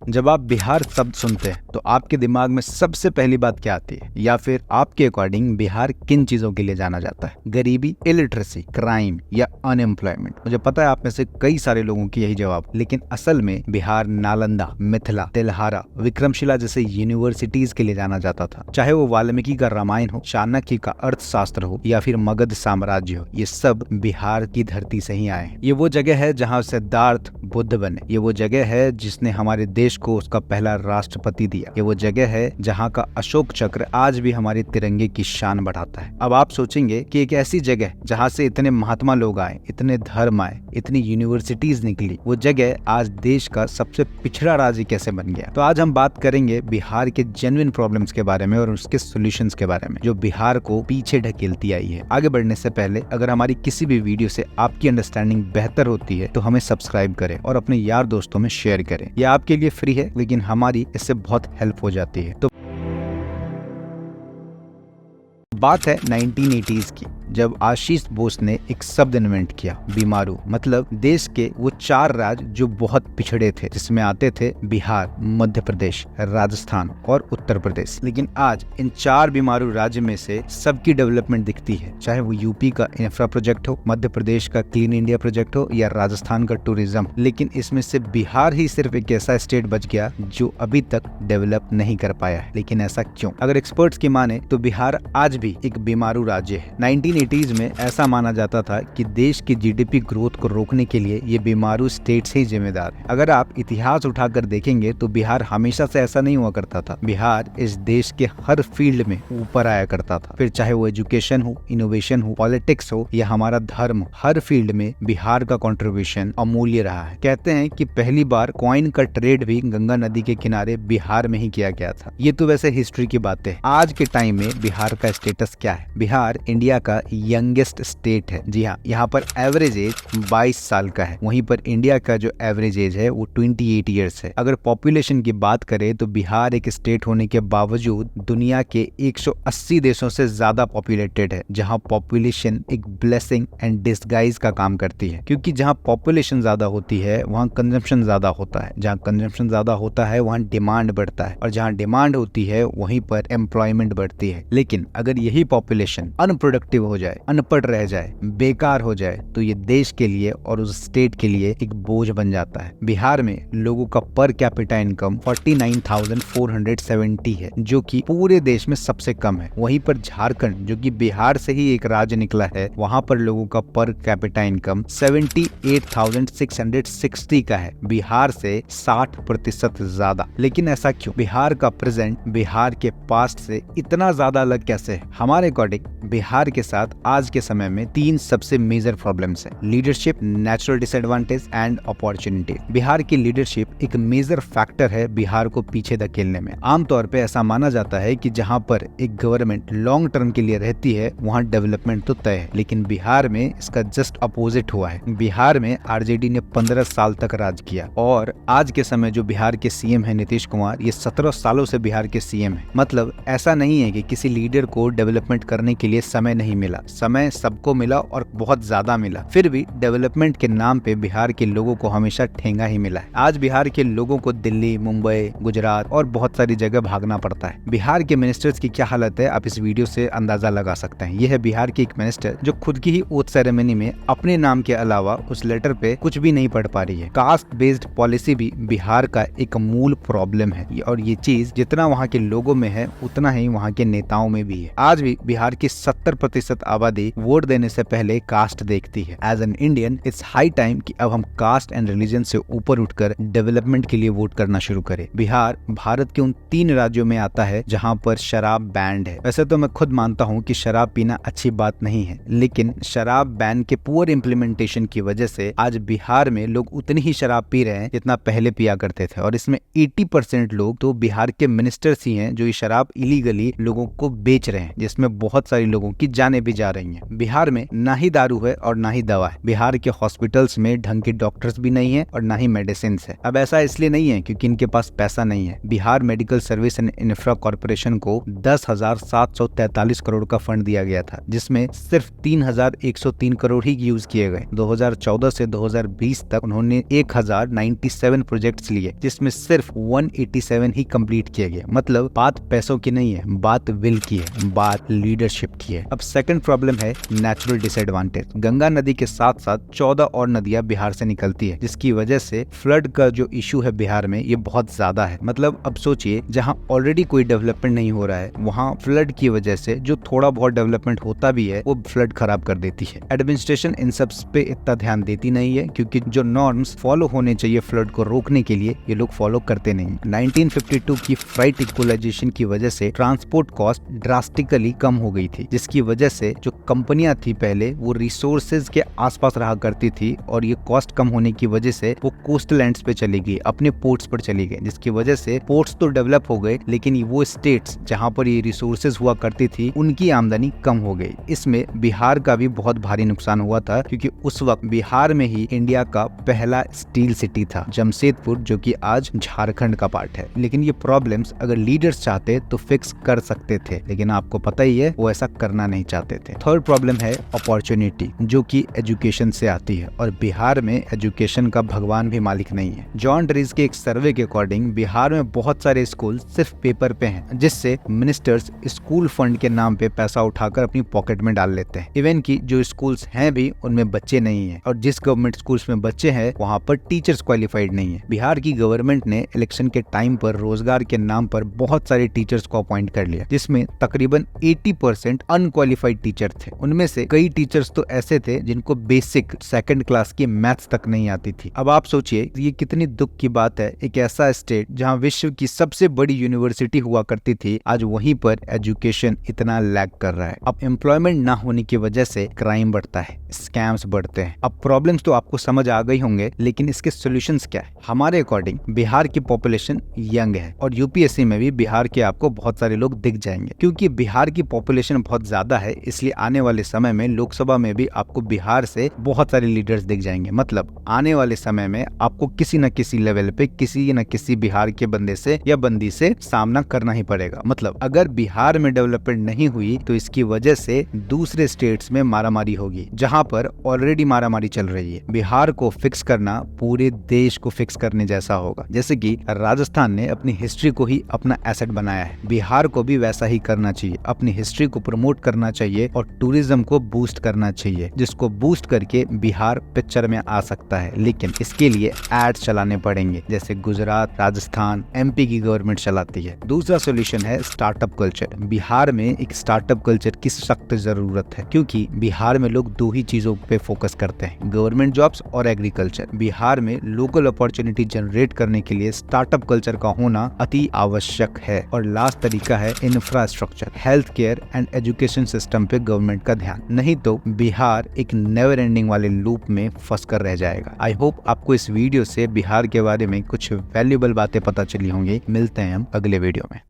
जब आप बिहार शब्द सुनते हैं तो आपके दिमाग में सबसे पहली बात क्या आती है, या फिर आपके अकॉर्डिंग बिहार किन चीजों के लिए जाना जाता है? गरीबी, इलिटरेसी, क्राइम या अनएम्प्लॉयमेंट? मुझे पता है आप में से कई सारे लोगों की यही जवाब, लेकिन असल में बिहार नालंदा, मिथिला, तेल्हारा, विक्रमशिला जैसे यूनिवर्सिटीज के लिए जाना जाता था। चाहे वो वाल्मीकि का रामायण हो, चाणक्य का अर्थशास्त्र हो या फिर मगध साम्राज्य हो, ये सब बिहार की धरती से ही आए। ये वो जगह है जहाँ सिद्धार्थ बुद्ध बने। ये वो जगह है जिसने हमारे देश को उसका पहला राष्ट्रपति दिया। ये वो जगह है जहाँ का अशोक चक्र आज भी हमारे तिरंगे की शान बढ़ाता है। अब आप सोचेंगे कि एक ऐसी जगह जहाँ से इतने महात्मा लोग आए, इतने धर्म आए, इतनी यूनिवर्सिटीज निकली, वो जगह आज देश का सबसे पिछड़ा राज्य कैसे बन गया? तो आज हम बात करेंगे बिहार के जेन्युइन प्रॉब्लम्स के बारे में और उसके सॉल्यूशंस के बारे में, जो बिहार को पीछे ढकेलती आई है। आगे बढ़ने से पहले अगर हमारी किसी भी वीडियो से आपकी अंडरस्टैंडिंग बेहतर होती है तो हमें सब्सक्राइब करें और अपने यार दोस्तों में शेयर करें। यह आपके लिए फ्री है, लेकिन हमारी इससे बहुत हेल्प हो जाती है। तो बात है 1980s की, जब आशीष बोस ने एक शब्द इन्वेंट किया, बीमारू। मतलब देश के वो 4 राज्य जो बहुत पिछड़े थे, जिसमें आते थे बिहार, मध्य प्रदेश, राजस्थान और उत्तर प्रदेश। लेकिन आज इन 4 बीमारू राज्य में से सबकी डेवलपमेंट दिखती है, चाहे वो यूपी का इंफ्रा प्रोजेक्ट हो, मध्य प्रदेश का क्लीन इंडिया प्रोजेक्ट हो या राजस्थान का टूरिज्म। लेकिन इसमें से बिहार ही सिर्फ एक ऐसा स्टेट बच गया जो अभी तक डेवलप नहीं कर पाया है। लेकिन ऐसा क्यों? अगर एक्सपर्ट्स की माने तो बिहार आज भी एक बीमारू राज्य है। 1980s में ऐसा माना जाता था कि देश की जीडीपी ग्रोथ को रोकने के लिए ये बीमारू स्टेट्स ही जिम्मेदार है। अगर आप इतिहास उठाकर देखेंगे तो बिहार हमेशा से ऐसा नहीं हुआ करता था। बिहार इस देश के हर फील्ड में ऊपर आया करता था, फिर चाहे वो एजुकेशन हो, इनोवेशन हो, पॉलिटिक्स हो या हमारा धर्म, हर फील्ड में बिहार का कंट्रीब्यूशन अमूल्य रहा है। कहते हैं कि पहली बार कॉइन का ट्रेड भी गंगा नदी के किनारे बिहार में ही किया गया था। ये तो वैसे हिस्ट्री की बातें हैं। आज के टाइम में बिहार का स्टेटस क्या है? बिहार इंडिया का यंगेस्ट स्टेट है। जी हाँ, यहाँ पर एवरेज एज 22 साल का है। वहीं पर इंडिया का जो एवरेज एज है वो 28 ईयर्स है। अगर पॉपुलेशन की बात करें तो बिहार एक स्टेट होने के बावजूद दुनिया के 180 देशों से ज्यादा पॉपुलेटेड है, जहाँ पॉपुलेशन एक ब्लेसिंग एंड डिस्गाइज का काम करती है। क्योंकि जहाँ पॉपुलेशन ज्यादा होती है वहाँ कंजम्पशन ज्यादा होता है, जहाँ कंजम्पशन ज्यादा होता है वहाँ डिमांड बढ़ता है, और जहाँ डिमांड होती है वहीं पर एम्प्लॉयमेंट बढ़ती है। लेकिन अगर यही पॉपुलेशन अनप्रोडक्टिव हो जाए, अनपढ़ रह जाए, बेकार हो जाए, तो ये देश के लिए और उस स्टेट के लिए एक बोझ बन जाता है। बिहार में लोगों का पर कैपिटा इनकम 49,470 है, जो कि पूरे देश में सबसे कम है। वहीं पर झारखंड, जो कि बिहार से ही एक राज्य निकला है, वहां पर लोगों का पर कैपिटा इनकम 78,660 का है, बिहार से 60% ज्यादा। लेकिन ऐसा क्यों? बिहार का प्रेजेंट बिहार के पास्ट से इतना ज्यादा अलग कैसे है? हमारे अकॉर्डिंग बिहार के साथ आज के समय में 3 सबसे मेजर प्रॉब्लम्स हैं: leadership, natural disadvantage and opportunity. Bihar की लीडरशिप एक मेजर फैक्टर है बिहार को पीछे धकेलने में। आमतौर पे ऐसा माना जाता है कि जहां पर एक गवर्नमेंट लॉन्ग टर्म के लिए रहती है वहां डेवलपमेंट तो तय है, लेकिन बिहार में इसका जस्ट अपोजिट हुआ है। बिहार में आरजेडी ने 15 साल तक राज किया, और आज के समय जो बिहार के सीएम है नीतीश कुमार, ये 17 सालों से बिहार के सीएम है। मतलब ऐसा नहीं है कि किसी लीडर को डेवलपमेंट करने के लिए समय नहीं मिला, समय सबको मिला और बहुत ज्यादा मिला। फिर भी डेवलपमेंट के नाम पे बिहार के लोगों को हमेशा ठेंगा ही मिला है। आज बिहार के लोगों को दिल्ली, मुंबई, गुजरात और बहुत सारी जगह भागना पड़ता है। बिहार के मिनिस्टर्स की क्या हालत है आप इस वीडियो से अंदाजा लगा सकते हैं। यह है बिहार की एक मिनिस्टर जो खुद की ही ओथ सेरेमनी में अपने नाम के अलावा उस लेटर पे कुछ भी नहीं पढ़ पा रही है। कास्ट बेस्ड पॉलिसी भी बिहार का एक मूल प्रॉब्लम है, और ये चीज जितना वहाँ के लोगों में है उतना ही वहाँ के नेताओं में भी है। आज भी बिहार की 70% आबादी वोट देने से पहले कास्ट देखती है। As an Indian it's high time कि अब हम कास्ट एंड रिलीजन से ऊपर उठकर डेवलपमेंट के लिए वोट करना शुरू करें। बिहार भारत के उन 3 राज्यों में आता है जहां पर शराब बैंड है। वैसे तो मैं खुद मानता हूं कि शराब पीना अच्छी बात नहीं है, लेकिन शराब बैन के पुअर इम्प्लीमेंटेशन की वजह से आज बिहार में लोग उतनी ही शराब पी रहे हैं जितना पहले पिया करते थे, और इसमें 80% लोग तो बिहार के मिनिस्टर्स ही हैं जो ये शराब इलीगली लोगों को बेच रहे हैं, जिसमें बहुत सारे लोगों की जानें भी भी जा रही हैं। बिहार में ना ही दारू है और ना ही दवा है। बिहार के हॉस्पिटल्स में ढंग के डॉक्टर्स भी नहीं है और ना ही मेडिसिन है। अब ऐसा इसलिए नहीं है क्योंकि इनके पास पैसा नहीं है। Bihar medical service and infra corporation को 10,743 करोड़ का फंड दिया गया था, जिसमें सिर्फ 3,103 करोड़ ही यूज किए गए। 2014 से 2020 तक उन्होंने 1,097 प्रोजेक्ट्स लिए, जिसमें सिर्फ 187 ही कंप्लीट किए गए। मतलब बात पैसों की नहीं है, बात विल की है, बात लीडरशिप की है। अब सेकंड प्रॉब्लम है नेचुरल डिसएडवांटेज। गंगा नदी के साथ साथ 14 और नदियां बिहार से निकलती है, जिसकी वजह से फ्लड का जो इशू है बिहार में ये बहुत ज्यादा है। मतलब अब सोचिए, जहां ऑलरेडी कोई डेवलपमेंट नहीं हो रहा है, वहां फ्लड की वजह से जो थोड़ा बहुत डेवलपमेंट होता भी है वो फ्लड खराब कर देती है। एडमिनिस्ट्रेशन इन सब पे इतना ध्यान देती नहीं है, क्योंकि जो नॉर्म्स फॉलो होने चाहिए फ्लड को रोकने के लिए ये लोग फॉलो करते नहीं। 1952 की फ्राइट इक्वलाइजेशन की वजह से ट्रांसपोर्ट कॉस्ट ड्रास्टिकली कम हो गई थी, जिसकी वजह से जो कंपनियां थी पहले वो रिसोर्सेज के आसपास रहा करती थी, और ये कॉस्ट कम होने की वजह से वो कोस्टल लैंड्स पे चली गई, अपने पोर्ट्स पर चली गई, जिसकी वजह से पोर्ट्स तो डेवलप हो गए, लेकिन वो स्टेट्स जहां पर ये रिसोर्सेज हुआ करती थी उनकी आमदनी कम हो गई। इसमें बिहार का भी बहुत भारी नुकसान हुआ था, क्योंकि उस वक्त बिहार में ही इंडिया का पहला स्टील सिटी था, जमशेदपुर, जो कि आज झारखंड का पार्ट है। लेकिन ये प्रॉब्लम्स अगर लीडर्स चाहते तो फिक्स कर सकते थे, लेकिन आपको पता ही है वो ऐसा करना नहीं चाहते थे। थर्ड प्रॉब्लम है अपॉर्चुनिटी, जो कि एजुकेशन से आती है, और बिहार में एजुकेशन का भगवान भी मालिक नहीं है। जॉन ड्रीज के एक सर्वे के अकॉर्डिंग बिहार में बहुत सारे स्कूल सिर्फ पेपर पे हैं, जिससे मिनिस्टर्स स्कूल फंड के नाम पे पैसा उठाकर अपनी पॉकेट में डाल लेते हैं। इवन की जो स्कूल्स हैं भी उनमें बच्चे नहीं है, और जिस गवर्नमेंट स्कूल्स में बच्चे हैं वहाँ पर टीचर्स क्वालिफाइड नहीं है। बिहार की गवर्नमेंट ने इलेक्शन के टाइम पर रोजगार के नाम पर बहुत सारे टीचर्स को अपॉइंट कर लिया, जिसमें तकरीबन 80% अनक्वालिफाइड टीचर थे। उनमें से कई टीचर्स तो ऐसे थे जिनको बेसिक सेकंड क्लास की मैथ्स तक नहीं आती थी। अब आप सोचिए ये कितनी दुख की बात है, एक ऐसा स्टेट जहां विश्व की सबसे बड़ी यूनिवर्सिटी हुआ करती थी, आज वहीं पर एजुकेशन इतना लैग कर रहा है। अब एम्प्लॉयमेंट ना होने की वजह से क्राइम बढ़ता है, स्कैम्स बढ़ते हैं। अब प्रॉब्लम्स तो आपको समझ आ गई होंगे, लेकिन इसके सॉल्यूशंस क्या है? हमारे अकॉर्डिंग बिहार की पॉपुलेशन यंग है, और यूपीएससी में भी बिहार के आपको बहुत सारे लोग दिख जाएंगे। क्योंकि बिहार की पॉपुलेशन बहुत ज्यादा है, इसलिए आने वाले समय में लोकसभा में भी आपको बिहार से बहुत सारे लीडर्स दिख जाएंगे। मतलब आने वाले समय में आपको किसी न किसी लेवल पे किसी न किसी बिहार के बंदे से या बंदी से सामना करना ही पड़ेगा। मतलब अगर बिहार में डेवलपमेंट नहीं हुई तो इसकी वजह से दूसरे स्टेट्स में मारामारी होगी, जहां पर ऑलरेडी मारामारी चल रही है। बिहार को फिक्स करना पूरे देश को फिक्स करने जैसा होगा। जैसे कि राजस्थान ने अपनी हिस्ट्री को ही अपना एसेट बनाया है, बिहार को भी वैसा ही करना चाहिए। अपनी हिस्ट्री को प्रमोट करना चाहिए और टूरिज्म को बूस्ट करना चाहिए, जिसको बूस्ट करके बिहार पिक्चर में आ सकता है। लेकिन इसके लिए एड्स चलाने पड़ेंगे, जैसे गुजरात, राजस्थान, एमपी की गवर्नमेंट चलाती है। दूसरा सोल्यूशन है स्टार्टअप कल्चर। बिहार में एक स्टार्टअप कल्चर की सख्त जरूरत है, क्योंकि बिहार में लोग दो ही चीजों पे फोकस करते हैं, गवर्नमेंट जॉब्स और एग्रीकल्चर। बिहार में लोकल अपॉर्चुनिटी जनरेट करने के लिए स्टार्टअप कल्चर का होना अति आवश्यक है। और लास्ट तरीका है infrastructure, health care and education system पे गवर्नमेंट का ध्यान। नहीं तो बिहार एक नेवर एंडिंग वाले लूप में फंस कर रह जाएगा। आई होप आपको इस वीडियो से बिहार के बारे में कुछ वैल्यूएबल बातें पता चली होंगी। मिलते हैं हम अगले वीडियो में।